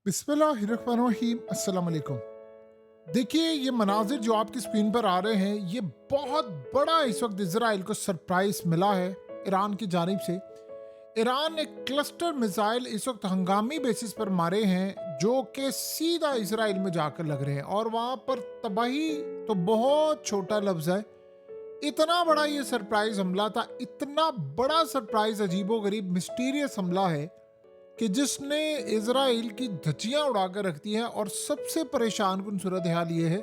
बिस्मिल्लाहिर्रहमानिर्रहीम अस्सलाम वालेकुम। देखिए, ये मनाजिर जो आपकी स्क्रीन पर आ रहे हैं, ये बहुत बड़ा इस वक्त इसराइल को सरप्राइज मिला है ईरान की जानिब से। ईरान ने क्लस्टर मिसाइल इस वक्त हंगामी बेसिस पर मारे हैं जो कि सीधा इसराइल में जाकर लग रहे हैं, और वहां पर तबाही तो बहुत छोटा लफ्ज है। इतना बड़ा ये सरप्राइज हमला था, इतना बड़ा सरप्राइज, अजीबो गरीब मिस्टीरियस हमला है कि जिसने इजराइल की धज्जियां उड़ाकर रख दी हैं। और सबसे परेशान कुन सूरत हाल ये है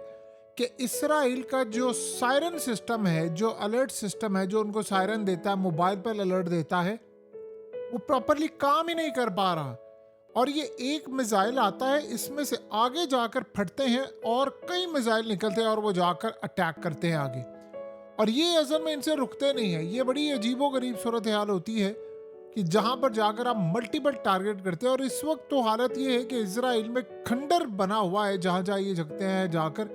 कि इसराइल का जो सायरन सिस्टम है, जो अलर्ट सिस्टम है, जो उनको सायरन देता है, मोबाइल पर अलर्ट देता है, वो प्रॉपरली काम ही नहीं कर पा रहा। और ये एक मिसाइल आता है, इसमें से आगे जाकर फटते हैं और कई मिसाइल निकलते हैं और वो जाकर अटैक करते हैं आगे। और ये असल में इनसे रुकते नहीं है। ये बड़ी अजीबो गरीब सूरत हाल होती है कि जहां पर जाकर आप मल्टीपल टारगेट करते हैं। और इस वक्त तो हालत ये है कि इसराइल में खंडर बना हुआ है, जहां जहां ये जगते हैं जाकर।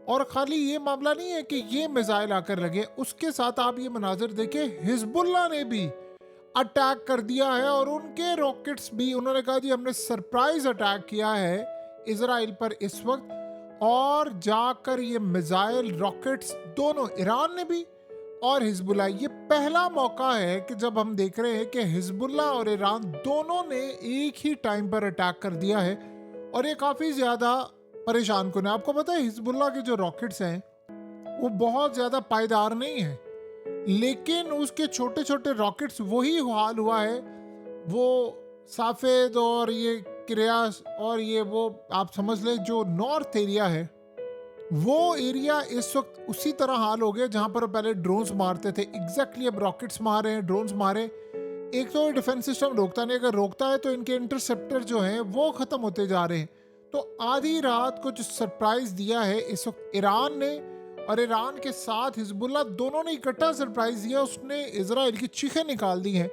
और खाली ये मामला नहीं है कि ये मिसाइल आकर लगे, उसके साथ आप ये मनाजिर देखें, हिजबुल्लाह ने भी अटैक कर दिया है और उनके रॉकेट्स भी, उन्होंने कहा जी हमने सरप्राइज अटैक किया है इसराइल पर इस वक्त। और जाकर ये मिसाइल रॉकेट्स दोनों ईरान ने भी और हिजबुल्लाह, ये पहला मौका है कि जब हम देख रहे हैं कि हिजबुल्लाह और ईरान दोनों ने एक ही टाइम पर अटैक कर दिया है। और ये काफ़ी ज़्यादा परेशान कुन है। आपको पता है हिजबुल्लाह के जो रॉकेट्स हैं वो बहुत ज़्यादा पायदार नहीं है, लेकिन उसके छोटे छोटे रॉकेट्स वही हाल हुआ है। वो साफेद और ये क्रियास और ये वो आप समझ लें जो नॉर्थ एरिया है, वो एरिया इस वक्त उसी तरह हाल हो गया जहां पर पहले ड्रोन्स मारते थे। एग्जैक्टली अब रॉकेट्स मारे हैं, ड्रोन्स मारे। एक तो डिफेंस सिस्टम रोकता नहीं, अगर रोकता है तो इनके इंटरसेप्टर जो हैं वो खत्म होते जा रहे हैं। तो आधी रात को जो सरप्राइज दिया है इस वक्त ईरान ने, और ईरान के साथ हिजबुल्लाह दोनों ने इकट्ठा सरप्राइज दिया, उसने इसराइल की चीखें निकाल दी हैं।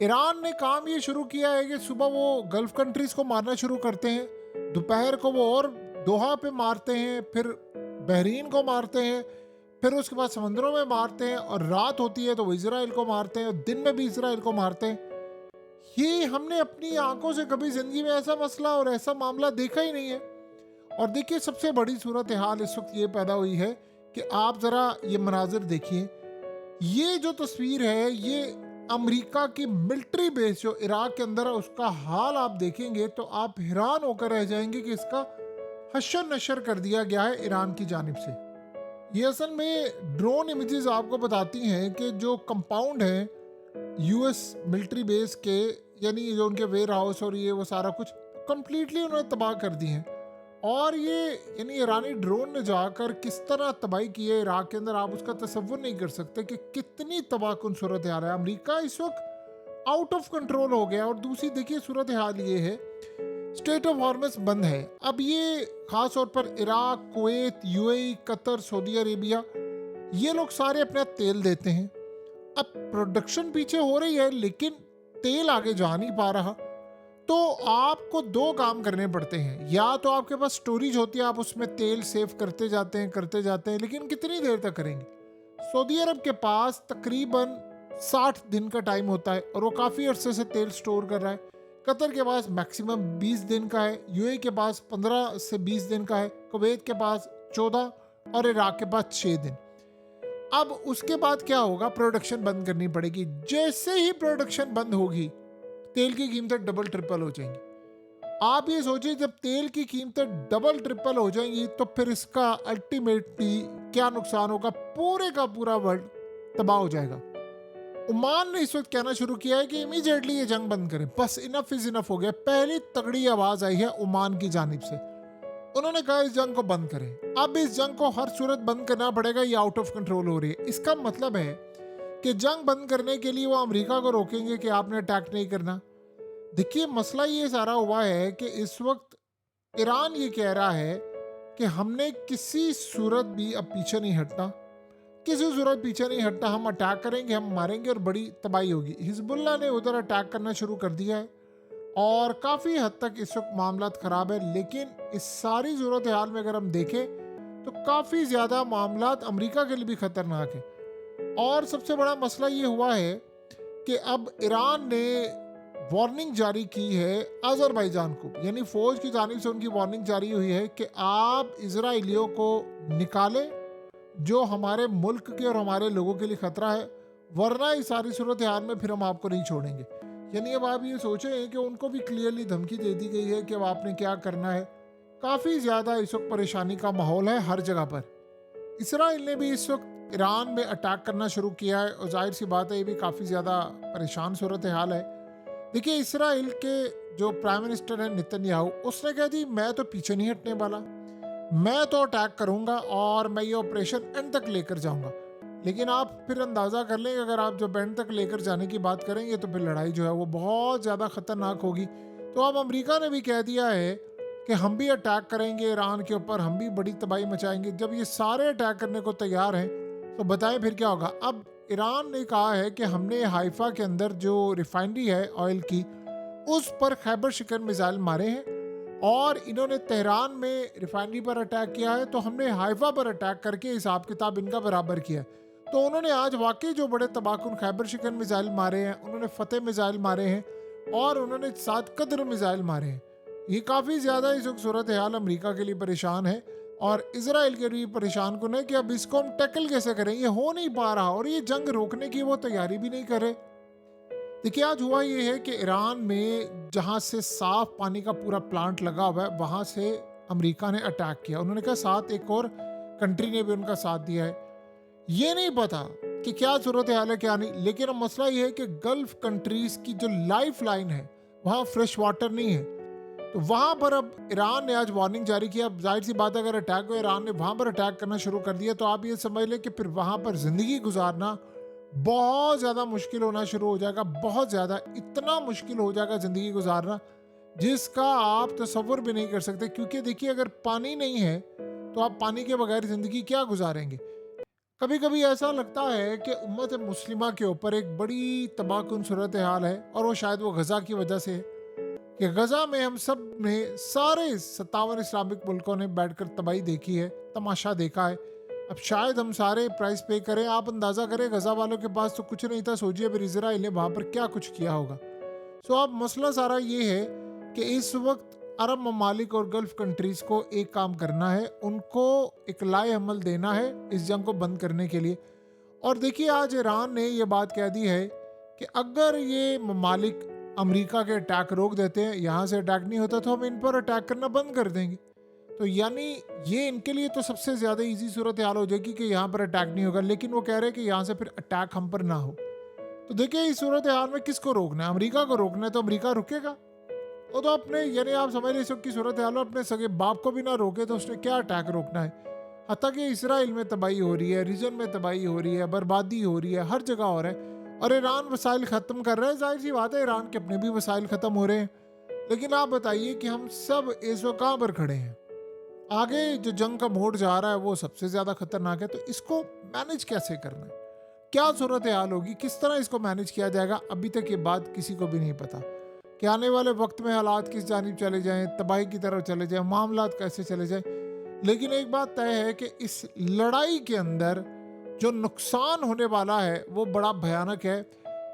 ईरान ने काम ये शुरू किया है कि सुबह वो गल्फ कंट्रीज को मारना शुरू करते हैं, दोपहर को वो और दोहा पे मारते हैं, फिर बहरीन को मारते हैं, फिर उसके बाद समंदरों में मारते हैं, और रात होती है तो वो इसराइल को मारते हैं, और दिन में भी इसराइल को मारते हैं। ये हमने अपनी आंखों से कभी जिंदगी में ऐसा मसला और ऐसा मामला देखा ही नहीं है। और देखिए, सबसे बड़ी सूरत हाल इस वक्त ये पैदा हुई है कि आप जरा ये मनाजिर देखिए। ये जो तस्वीर है, ये अमेरिका की मिलिट्री बेस जो इराक के अंदर है उसका हाल आप देखेंगे तो आप हैरान होकर रह जाएंगे कि इसका हशर नशर कर दिया गया है ईरान की जानिब से। ये असल में ड्रोन इमेजेस आपको बताती हैं कि जो कंपाउंड है यूएस मिलिट्री बेस के, यानी जो उनके वेयर हाउस और ये वो सारा कुछ कंप्लीटली उन्होंने तबाह कर दी हैं। और ये यानी ईरानी ड्रोन ने जाकर किस तरह तबाही की है इराक के अंदर, आप उसका तसव्वुर नहीं कर सकते कि कितनी तबाहकुन सूरत हाल है। अमेरिका इस वक्त आउट ऑफ कंट्रोल हो गया। और दूसरी देखिए सूरत हाल ये है, स्टेट ऑफ हॉर्मस बंद है। अब ये खास तौर पर Iraq, Kuwait, UAE, Qatar, Saudi Arabia, ये लोग सारे अपना तेल देते हैं। अब प्रोडक्शन पीछे हो रही है लेकिन तेल आगे जा नहीं पा रहा। तो आपको दो काम करने पड़ते हैं, या तो आपके पास स्टोरेज होती है, आप उसमें तेल सेव करते जाते हैं, लेकिन कितनी देर तक करेंगे। सऊदी अरब के पास तकरीबन 60 दिन का टाइम होता है और वो काफ़ी अरसे से तेल स्टोर कर रहा है। कतर के पास मैक्सिमम 20 दिन का है, यूएई के पास 15 से 20 दिन का है, कुवैत के पास 14 और इराक के पास 6 दिन। अब उसके बाद क्या होगा, प्रोडक्शन बंद करनी पड़ेगी। जैसे ही प्रोडक्शन बंद होगी तेल की कीमतें डबल ट्रिपल हो जाएंगी। आप ये सोचिए, जब तेल की कीमतें डबल ट्रिपल हो जाएंगी तो फिर इसका अल्टीमेटली क्या नुकसान होगा, पूरे का पूरा वर्ल्ड तबाह हो जाएगा। ओमान ने इस वक्त कहना शुरू किया है कि इमीडिएटली ये जंग बंद करें, बस इनफ इज इनफ हो गया। पहली तगड़ी आवाज आई है ओमान की जानिब से, उन्होंने कहा इस जंग को बंद करें। अब इस जंग को हर सूरत बंद करना पड़ेगा, ये आउट ऑफ कंट्रोल हो रही है। इसका मतलब है कि जंग बंद करने के लिए वो अमेरिका को रोकेंगे कि आपने अटैक नहीं करना। देखिए, मसला ये सारा हुआ है कि इस वक्त ईरान ये कह रहा है कि हमने किसी सूरत भी अब पीछे नहीं हटना, किसी सूरत पीछे नहीं हटना, हम अटैक करेंगे, हम मारेंगे और बड़ी तबाही होगी। हिजबुल्लाह ने उधर अटैक करना शुरू कर दिया है और काफ़ी हद तक इस वक्त मामला ख़राब है। लेकिन इस सारी सूरत हाल में अगर हम देखें तो काफ़ी ज़्यादा मामला अमेरिका के लिए भी ख़तरनाक है। और सबसे बड़ा मसला ये हुआ है कि अब ईरान ने वार्निंग जारी की है अजरबैजान को, यानी फौज की जानिब से उनकी वार्निंग जारी हुई है कि आप इजराइलियों को निकालें जो हमारे मुल्क के और हमारे लोगों के लिए खतरा है, वरना इस सारी सूरत हाल में फिर हम आपको नहीं छोड़ेंगे। यानी अब आप ये सोचें कि उनको भी क्लियरली धमकी दे दी गई है कि अब आपने क्या करना है। काफ़ी ज़्यादा इस वक्त परेशानी का माहौल है हर जगह पर। इसराइल ने भी इस वक्त ईरान में अटैक करना शुरू किया है और जाहिर सी बात है ये भी काफ़ी ज़्यादा परेशान सूरत हाल है। देखिए, इसराइल के जो प्राइम मिनिस्टर है नेतन्याहू, उसने कह दी मैं तो पीछे नहीं हटने वाला, मैं तो अटैक करूंगा और मैं ये ऑपरेशन एंड तक लेकर जाऊंगा। लेकिन आप फिर अंदाज़ा कर लें, अगर आप जब एंड तक लेकर जाने की बात करेंगे तो फिर लड़ाई जो है वो बहुत ज़्यादा ख़तरनाक होगी। तो अब अमेरिका ने भी कह दिया है कि हम भी अटैक करेंगे ईरान के ऊपर, हम भी बड़ी तबाही मचाएंगे। जब ये सारे अटैक करने को तैयार हैं तो बताएं फिर क्या होगा। अब ईरान ने कहा है कि हमने हाइफा के अंदर जो रिफाइनरी है ऑयल की, उस पर खैबर शिकन मिसाइल मारे हैं, और इन्होंने तेहरान में रिफाइनरी पर अटैक किया है, तो हमने हाइफा पर अटैक करके हिसाब किताब इनका बराबर किया है। तो उन्होंने आज वाकई जो बड़े तबाहकुन खैबर शिकन मिसाइल मारे हैं, उन्होंने फतेह मिसाइल मारे हैं और उन्होंने 7 कदर मिसाइल मारे हैं। ये काफ़ी ज़्यादा इस वक्त सूरत हाल अमरीका के लिए परेशान है और इसराइल के लिए परेशान कौन है कि अब इसको हम टैकल कैसे करें। ये हो नहीं पा रहा और ये जंग रोकने की वो तैयारी भी नहीं करे। देखिए, आज हुआ ये है कि ईरान में जहाँ से साफ पानी का पूरा प्लांट लगा हुआ है, वहाँ से अमेरिका ने अटैक किया। उन्होंने कहा साथ एक और कंट्री ने भी उनका साथ दिया है। ये नहीं पता कि क्या सूरत हाल है क्या नहीं, लेकिन अब मसला ये है कि गल्फ कंट्रीज की जो लाइफ लाइन है वहाँ फ्रेश वाटर नहीं है। तो वहाँ पर अब ईरान ने आज वार्निंग जारी किया। अब जाहिर सी बात है, अगर अटैक हो, ईरान ने वहाँ पर अटैक करना शुरू कर दिया तो आप ये समझ लें कि फिर वहाँ पर ज़िंदगी गुजारना बहुत ज़्यादा मुश्किल होना शुरू हो जाएगा। बहुत ज़्यादा, इतना मुश्किल हो जाएगा ज़िंदगी गुजारना जिसका आप तसव्वुर भी नहीं कर सकते। क्योंकि देखिए, अगर पानी नहीं है तो आप पानी के बगैर ज़िंदगी क्या गुजारेंगे। कभी कभी ऐसा लगता है कि उम्मत मुस्लिमा के ऊपर एक बड़ी तबाहकुन सूरत हाल है, और वो शायद वो गज़ा की वजह से है कि गज़ा में हम सब ने, सारे 57 इस्लामिक मुल्कों ने बैठकर तबाही देखी है, तमाशा देखा है। अब शायद हम सारे प्राइस पे करें। आप अंदाज़ा करें, गज़ा वालों के पास तो कुछ नहीं था, सोचिए फिर इजराइल ने वहाँ पर क्या कुछ किया होगा। सो अब मसला सारा ये है कि इस वक्त अरब ममालिक और गल्फ कंट्रीज़ को एक काम करना है, उनको एक लाए अमल देना है इस जंग को बंद करने के लिए। और देखिए, आज ईरान ने ये बात कह दी है कि अगर ये ममालिक अमेरिका के अटैक रोक देते हैं, यहाँ से अटैक नहीं होता, तो हम इन पर अटैक करना बंद कर देंगे। तो यानी ये इनके लिए तो सबसे ज़्यादा इजी सूरत हाल हो जाएगी कि यहाँ पर अटैक नहीं होगा, लेकिन वो कह रहे हैं कि यहाँ से फिर अटैक हम पर ना हो। तो देखिए, इस सूरत हाल में किसको रोकना है? अमेरिका को रोकना है तो अमेरिका रुकेगा। वो तो अपने, यानी आप समझ रहे की सूरत हाल में अपने सगे बाप को भी ना रोके तो उसने क्या अटैक रोकना है। हत्ता कि इसराइल में तबाही हो रही है, रीजन में तबाही हो रही है, बर्बादी हो रही है, हर जगह हो रहा है। और ईरान वसाइल ख़त्म कर रहा है। जाहिर सी बात है, ईरान के अपने भी वसाइल ख़त्म हो रहे हैं। लेकिन आप बताइए कि हम सब इस वक्त कहाँ पर खड़े हैं? आगे जो जंग का मोड़ जा रहा है वो सबसे ज़्यादा खतरनाक है। तो इसको मैनेज कैसे करना है, क्या सूरत हाल होगी, किस तरह इसको मैनेज किया जाएगा, अभी तक ये बात किसी को भी नहीं पता कि आने वाले वक्त में हालात किस जानिब चले जाएं, तबाही की तरफ चले जाएं, मामलात कैसे चले जाएं। लेकिन एक बात तय है कि इस लड़ाई के अंदर जो नुकसान होने वाला है वो बड़ा भयानक है।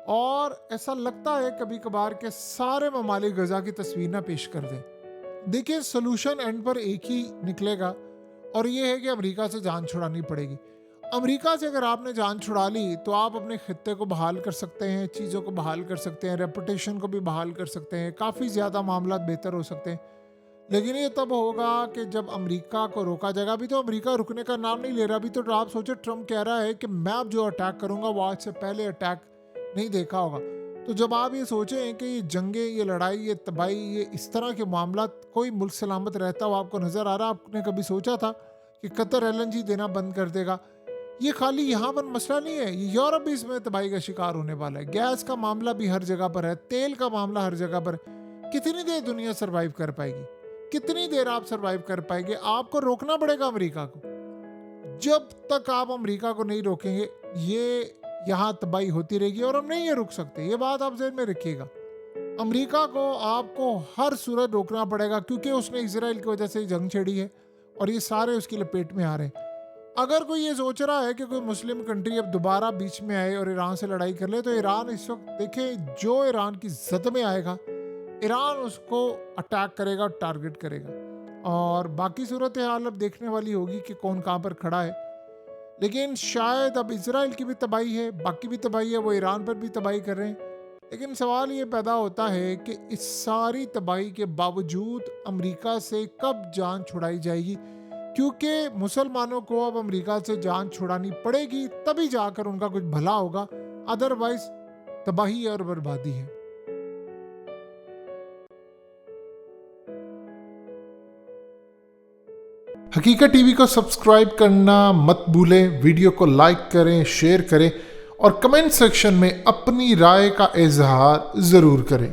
और ऐसा लगता है कभी कभार के सारे ममालिक गजा की तस्वीर ना पेश कर दें। देखिए, सोल्यूशन एंड पर एक ही निकलेगा, और ये है कि अमेरिका से जान छुड़ानी पड़ेगी। अमेरिका से अगर आपने जान छुड़ा ली तो आप अपने खित्ते को बहाल कर सकते हैं, चीज़ों को बहाल कर सकते हैं, रेपुटेशन को भी बहाल कर सकते हैं, काफ़ी ज़्यादा मामला बेहतर हो सकते हैं। लेकिन ये तब होगा कि जब अमेरिका को रोका जाएगा। अभी तो अमेरिका रुकने का नाम नहीं ले रहा। अभी तो आप सोचो, ट्रम्प कह रहा है कि मैं अब जो अटैक करूंगा वो आज से पहले अटैक नहीं देखा होगा। तो जब आप ये सोचें कि ये जंगें, ये लड़ाई, ये तबाही, ये इस तरह के मामला, कोई मुल्क सलामत रहता हो आपको नज़र आ रहा? आपने कभी सोचा था कि कतर एलएनजी देना बंद कर देगा? ये खाली यहाँ पर मसला नहीं है, ये यूरोप भी इसमें तबाही का शिकार होने वाला है। गैस का मामला भी हर जगह पर है, तेल का मामला हर जगह पर है। कितनी देर दुनिया सर्वाइव कर पाएगी? कितनी देर आप सर्वाइव कर पाएंगे? आपको रोकना पड़ेगा अमेरिका को। जब तक आप अमेरिका को नहीं रोकेंगे, ये यहाँ तबाही होती रहेगी और हम नहीं ये रुक सकते। ये बात आप ज़हन में रखिएगा। अमेरिका को आपको हर सूरत रोकना पड़ेगा, क्योंकि उसने इजराइल की वजह से जंग छेड़ी है और ये सारे उसकी लपेट में आ रहे हैं। अगर कोई ये सोच रहा है कि कोई मुस्लिम कंट्री अब दोबारा बीच में आए और ईरान से लड़ाई कर ले, तो ईरान इस वक्त देखे जो ईरान की जद में आएगा ईरान उसको अटैक करेगा, टारगेट करेगा। और बाकी सूरत हाल अब देखने वाली होगी कि कौन कहाँ पर खड़ा है। लेकिन शायद अब इसराइल की भी तबाही है, बाकी भी तबाही है, वो ईरान पर भी तबाही कर रहे हैं। लेकिन सवाल ये पैदा होता है कि इस सारी तबाही के बावजूद अमेरिका से कब जान छुड़ाई जाएगी, क्योंकि मुसलमानों को अब अमेरिका से जान छुड़ानी पड़ेगी, तभी जाकर उनका कुछ भला होगा, अदरवाइज तबाही और बर्बादी है। हकीकत टीवी को सब्सक्राइब करना मत भूलें, वीडियो को लाइक करें, शेयर करें और कमेंट सेक्शन में अपनी राय का इजहार ज़रूर करें।